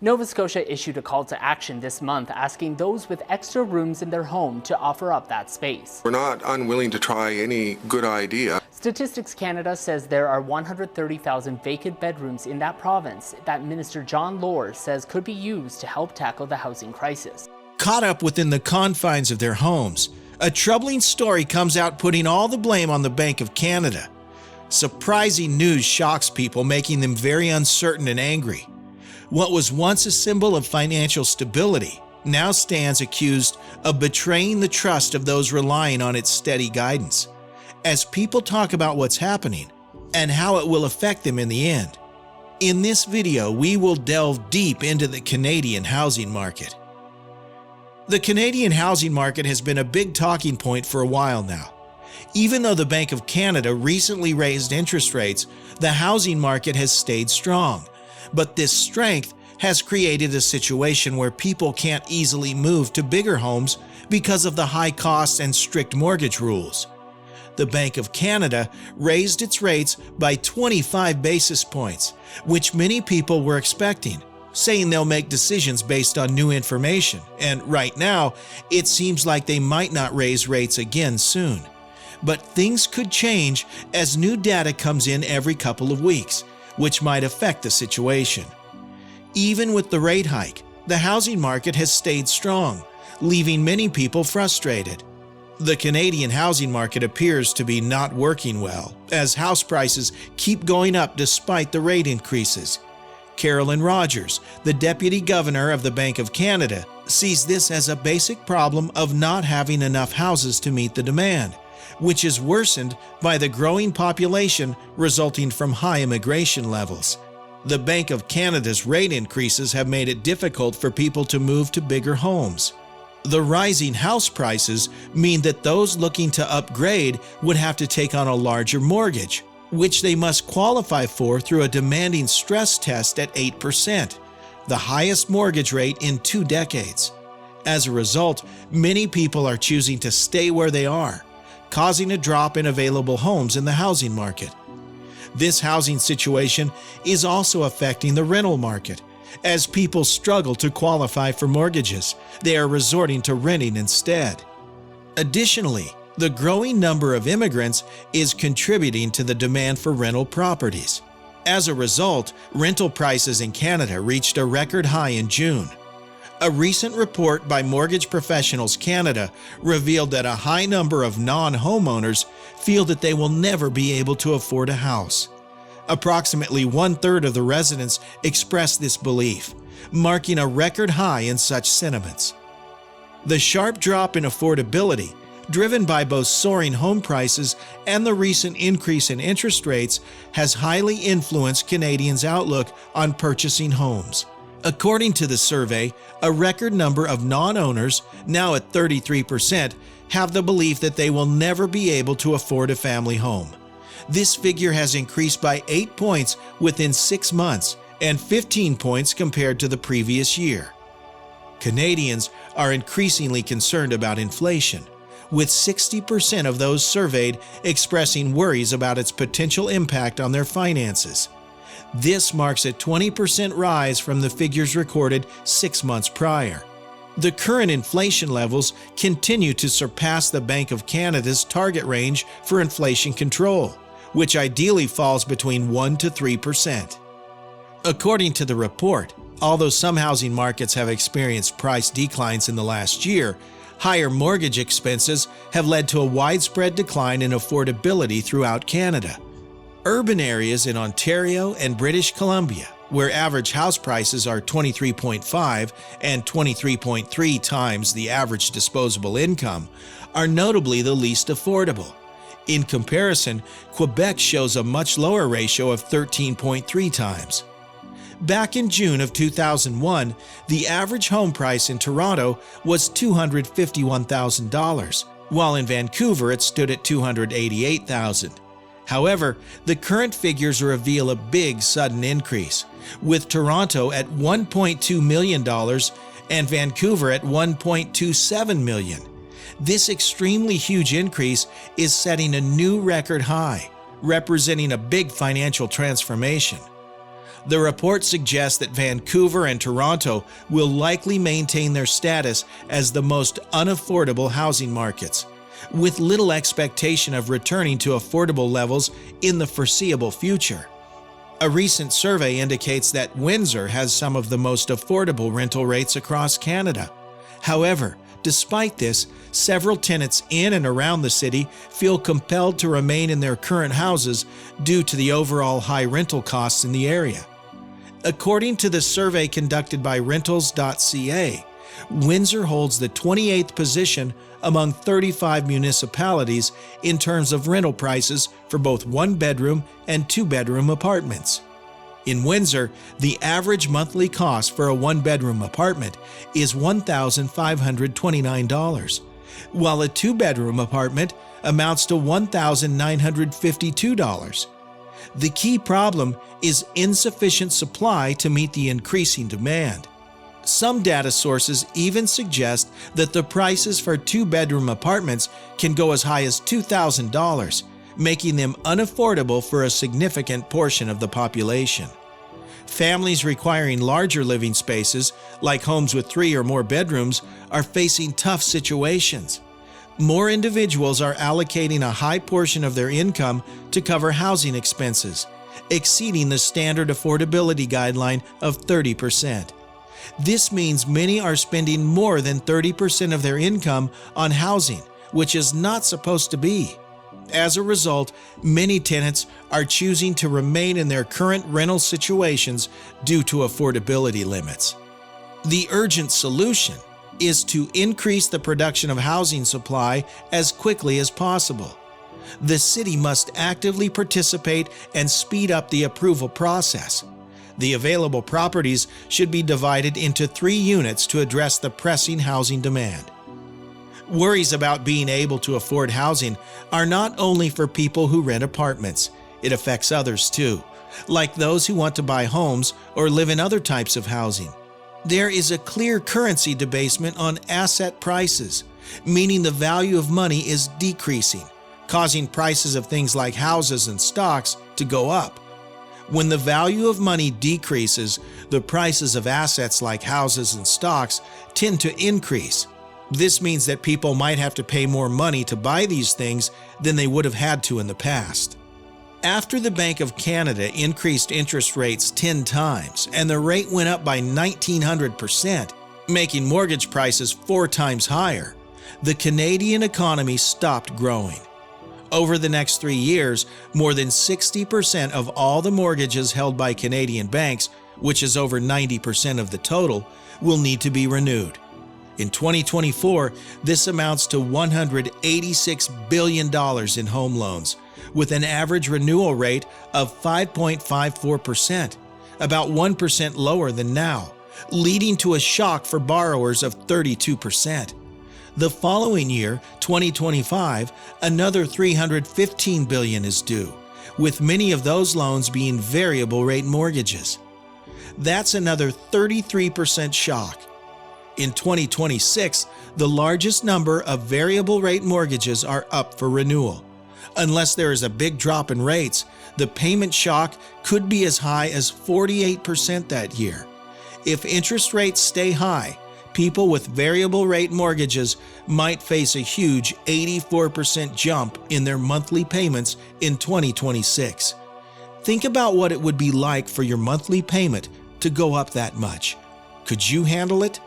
Nova Scotia issued a call to action this month asking those with extra rooms in their home to offer up that space. We're not unwilling to try any good idea. Statistics Canada says there are 130,000 vacant bedrooms in that province that Minister John Lohr says could be used to help tackle the housing crisis. Caught up within the confines of their homes, a troubling story comes out putting all the blame on the Bank of Canada. Surprising news shocks people, making them very uncertain and angry. What was once a symbol of financial stability now stands accused of betraying the trust of those relying on its steady guidance. As people talk about what's happening and how it will affect them in the end. In this video, we will delve deep into the Canadian housing market. The Canadian housing market has been a big talking point for a while now. Even though the Bank of Canada recently raised interest rates, the housing market has stayed strong. But this strength has created a situation where people can't easily move to bigger homes because of the high costs and strict mortgage rules. The Bank of Canada raised its rates by 25 basis points, which many people were expecting, saying they'll make decisions based on new information, and right now, it seems like they might not raise rates again soon. But things could change as new data comes in every couple of weeks, which might affect the situation. Even with the rate hike, the housing market has stayed strong, leaving many people frustrated. The Canadian housing market appears to be not working well, as house prices keep going up despite the rate increases. Carolyn Rogers, the Deputy Governor of the Bank of Canada, sees this as a basic problem of not having enough houses to meet the demand, which is worsened by the growing population resulting from high immigration levels. The Bank of Canada's rate increases have made it difficult for people to move to bigger homes. The rising house prices mean that those looking to upgrade would have to take on a larger mortgage, which they must qualify for through a demanding stress test at 8%, the highest mortgage rate in 2 decades. As a result, many people are choosing to stay where they are, causing a drop in available homes in the housing market. This housing situation is also affecting the rental market. As people struggle to qualify for mortgages, they are resorting to renting instead. Additionally, the growing number of immigrants is contributing to the demand for rental properties. As a result, rental prices in Canada reached a record high in June. A recent report by Mortgage Professionals Canada revealed that a high number of non-homeowners feel that they will never be able to afford a house. Approximately 1/3 of the residents expressed this belief, marking a record high in such sentiments. The sharp drop in affordability, driven by both soaring home prices and the recent increase in interest rates, has highly influenced Canadians' outlook on purchasing homes. According to the survey, a record number of non-owners, now at 33%, have the belief that they will never be able to afford a family home. This figure has increased by 8 points within 6 months and 15 points compared to the previous year. Canadians are increasingly concerned about inflation, with 60% of those surveyed expressing worries about its potential impact on their finances. This marks a 20% rise from the figures recorded 6 months prior. The current inflation levels continue to surpass the Bank of Canada's target range for inflation control, which ideally falls between 1% to 3%. According to the report, although some housing markets have experienced price declines in the last year, higher mortgage expenses have led to a widespread decline in affordability throughout Canada. Urban areas in Ontario and British Columbia, where average house prices are 23.5 and 23.3 times the average disposable income, are notably the least affordable. In comparison, Quebec shows a much lower ratio of 13.3 times. Back in June of 2001, the average home price in Toronto was $251,000, while in Vancouver it stood at $288,000. However, the current figures reveal a big sudden increase, with Toronto at $1.2 million and Vancouver at $1.27 million. This extremely huge increase is setting a new record high, representing a big financial transformation. The report suggests that Vancouver and Toronto will likely maintain their status as the most unaffordable housing markets, with little expectation of returning to affordable levels in the foreseeable future. A recent survey indicates that Windsor has some of the most affordable rental rates across Canada. However, despite this, several tenants in and around the city feel compelled to remain in their current houses due to the overall high rental costs in the area. According to the survey conducted by Rentals.ca, Windsor holds the 28th position among 35 municipalities in terms of rental prices for both one-bedroom and two-bedroom apartments. In Windsor, the average monthly cost for a one-bedroom apartment is $1,529, while a two-bedroom apartment amounts to $1,952. The key problem is insufficient supply to meet the increasing demand. Some data sources even suggest that the prices for two-bedroom apartments can go as high as $2,000, making them unaffordable for a significant portion of the population. Families requiring larger living spaces, like homes with 3 or more bedrooms, are facing tough situations. More individuals are allocating a high portion of their income to cover housing expenses, exceeding the standard affordability guideline of 30%. This means many are spending more than 30% of their income on housing, which is not supposed to be. As a result, many tenants are choosing to remain in their current rental situations due to affordability limits. The urgent solution is to increase the production of housing supply as quickly as possible. The city must actively participate and speed up the approval process. The available properties should be divided into 3 units to address the pressing housing demand. Worries about being able to afford housing are not only for people who rent apartments. It affects others too, like those who want to buy homes or live in other types of housing. There is a clear currency debasement on asset prices, meaning the value of money is decreasing, causing prices of things like houses and stocks to go up. When the value of money decreases, the prices of assets like houses and stocks tend to increase. This means that people might have to pay more money to buy these things than they would have had to in the past. After the Bank of Canada increased interest rates 10 times and the rate went up by 1,900%, making mortgage prices 4 times higher, the Canadian economy stopped growing. Over the next 3 years, more than 60% of all the mortgages held by Canadian banks, which is over 90% of the total, will need to be renewed. In 2024, this amounts to $186 billion in home loans, with an average renewal rate of 5.54%, about 1% lower than now, leading to a shock for borrowers of 32%. The following year, 2025, another $315 billion is due, with many of those loans being variable rate mortgages. That's another 33% shock. In 2026, the largest number of variable rate mortgages are up for renewal. Unless there is a big drop in rates, the payment shock could be as high as 48% that year. If interest rates stay high, people with variable rate mortgages might face a huge 84% jump in their monthly payments in 2026. Think about what it would be like for your monthly payment to go up that much. Could you handle it?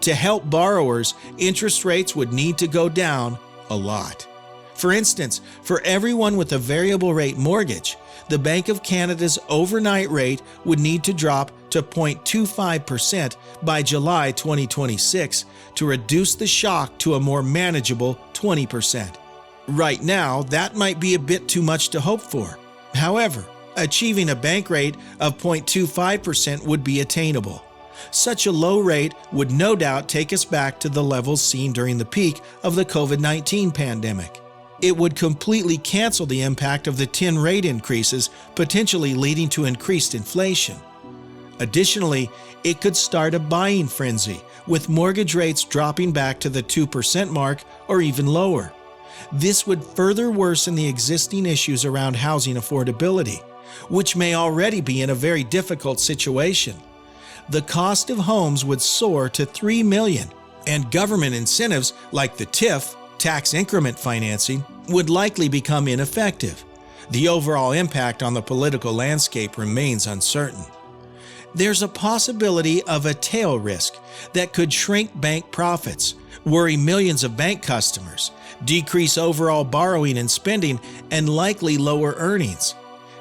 To help borrowers, interest rates would need to go down a lot. For instance, for everyone with a variable rate mortgage, the Bank of Canada's overnight rate would need to drop to 0.25% by July 2026 to reduce the shock to a more manageable 20%. Right now, that might be a bit too much to hope for. However, achieving a bank rate of 0.25% would be attainable. Such a low rate would no doubt take us back to the levels seen during the peak of the COVID-19 pandemic. It would completely cancel the impact of the 10 rate increases, potentially leading to increased inflation. Additionally, it could start a buying frenzy, with mortgage rates dropping back to the 2% mark or even lower. This would further worsen the existing issues around housing affordability, which may already be in a very difficult situation. The cost of homes would soar to $3 million, and government incentives like the TIF, tax increment financing, would likely become ineffective. The overall impact on the political landscape remains uncertain. There's a possibility of a tail risk that could shrink bank profits, worry millions of bank customers, decrease overall borrowing and spending, and likely lower earnings.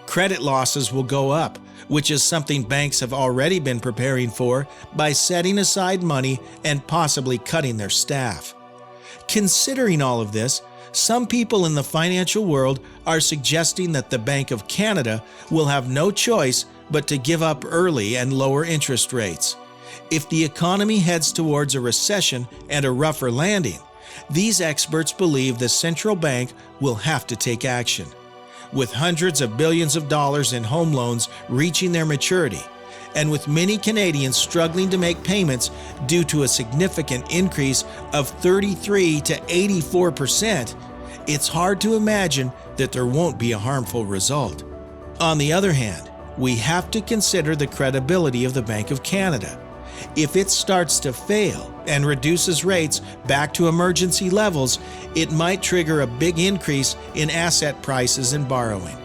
Credit losses will go up, which is something banks have already been preparing for by setting aside money and possibly cutting their staff. Considering all of this, some people in the financial world are suggesting that the Bank of Canada will have no choice but to give up early and lower interest rates. If the economy heads towards a recession and a rougher landing, these experts believe the central bank will have to take action. With hundreds of billions of dollars in home loans reaching their maturity, and with many Canadians struggling to make payments due to a significant increase of 33 to 84%, it's hard to imagine that there won't be a harmful result. On the other hand, we have to consider the credibility of the Bank of Canada. If it starts to fail and reduces rates back to emergency levels, it might trigger a big increase in asset prices and borrowing.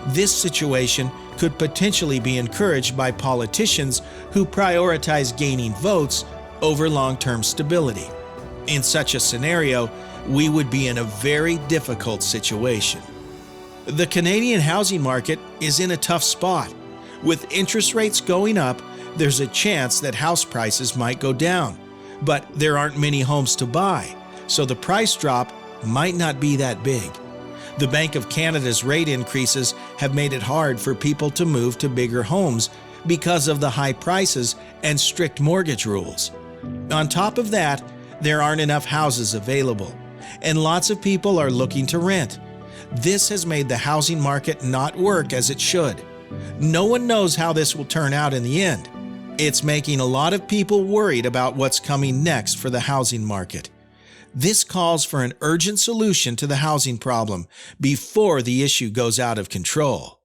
This situation could potentially be encouraged by politicians who prioritize gaining votes over long-term stability. In such a scenario, we would be in a very difficult situation. The Canadian housing market is in a tough spot. With interest rates going up, there's a chance that house prices might go down, but there aren't many homes to buy, so the price drop might not be that big. The Bank of Canada's rate increases have made it hard for people to move to bigger homes because of the high prices and strict mortgage rules. On top of that, there aren't enough houses available, and lots of people are looking to rent. This has made the housing market not work as it should. No one knows how this will turn out in the end. It's making a lot of people worried about what's coming next for the housing market. This calls for an urgent solution to the housing problem before the issue goes out of control.